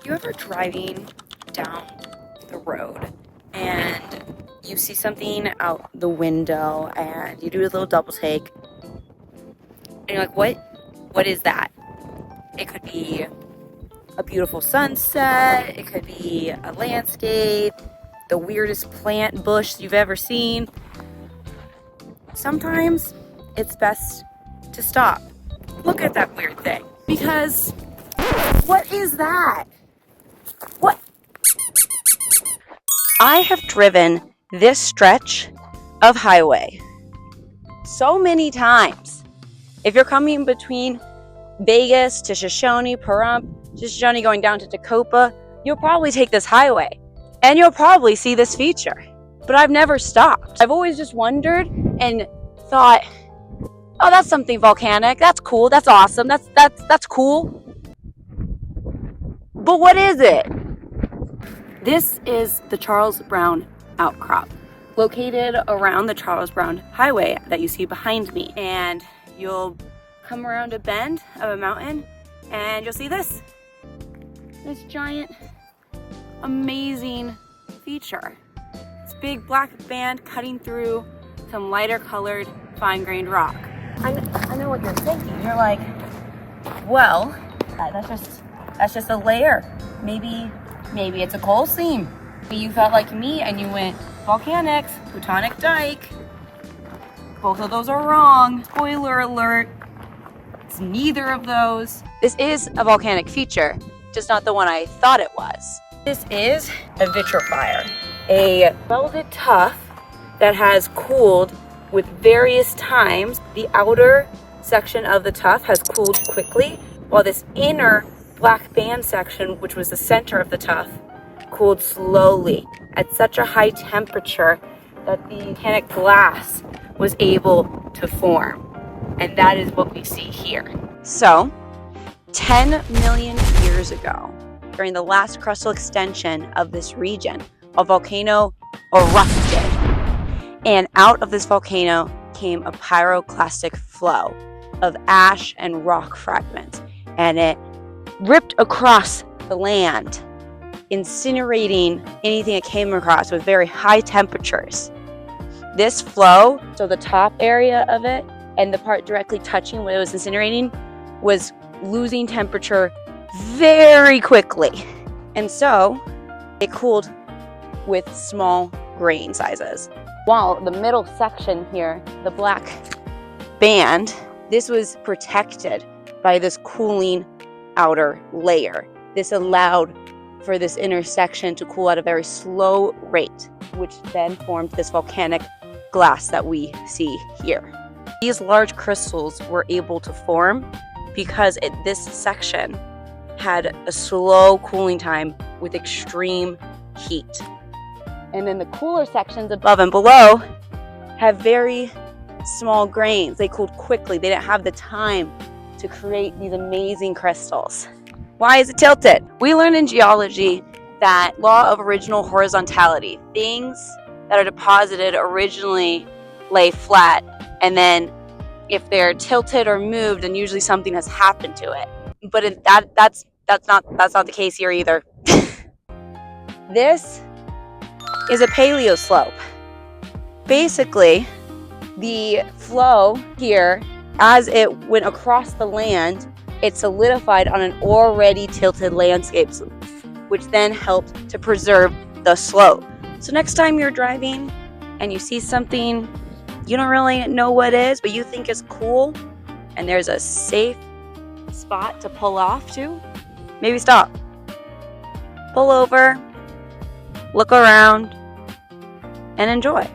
You ever driving down the road and you see something out the window and you do a little double take and you're like, what is that? It could be a beautiful sunset, it could be a landscape, the weirdest plant bush you've ever seen. Sometimes it's best to stop. Look at that weird thing. Because what is that? What? I have driven this stretch of highway so many times. If you're coming between Vegas to Shoshone, Pahrump, Shoshone going down to Tacoma, you'll probably take this highway and you'll probably see this feature. But I've never stopped. I've always just wondered and thought, oh, that's something volcanic. That's cool. That's awesome. That's cool. But what is it? This is the Charles Brown Outcrop, located around the Charles Brown Highway that you see behind me. And you'll come around a bend of a mountain and you'll see this giant, amazing feature. This big black band cutting through some lighter colored fine-grained rock. I know what you're thinking. You're like, well, that's just a layer. Maybe it's a coal seam. Maybe you felt like me and you went volcanics, plutonic dike. Both of those are wrong. Spoiler alert. It's neither of those. This is a volcanic feature, just not the one I thought it was. This is a vitrifier, a welded tuff that has cooled with various times. The outer section of the tuff has cooled quickly, while this inner black band section, which was the center of the tuff, cooled slowly at such a high temperature that the volcanic glass was able to form. And that is what we see here. So, 10 million years ago, during the last crustal extension of this region, a volcano erupted. And out of this volcano came a pyroclastic flow of ash and rock fragments. And it ripped across the land, incinerating anything it came across with very high temperatures. This flow, so the top area of it and the part directly touching what it was incinerating, was losing temperature very quickly. And so it cooled with small grain sizes. While the middle section here, the black band, this was protected by this cooling outer layer. This allowed for this inner section to cool at a very slow rate, which then formed this volcanic glass that we see here. These large crystals were able to form because this section had a slow cooling time with extreme heat. And then the cooler sections above and below have very small grains. They cooled quickly. They didn't have the time to create these amazing crystals. Why is it tilted? We learned in geology that law of original horizontality, things that are deposited originally lay flat, and then if they're tilted or moved, then usually something has happened to it. But that's not the case here either. This is a paleoslope. Basically, the flow here, as it went across the land, it solidified on an already tilted landscape, which then helped to preserve the slope. So next time you're driving and you see something you don't really know what it is, but you think it's cool, and there's a safe spot to pull off to, maybe stop. Pull over, look around, and enjoy.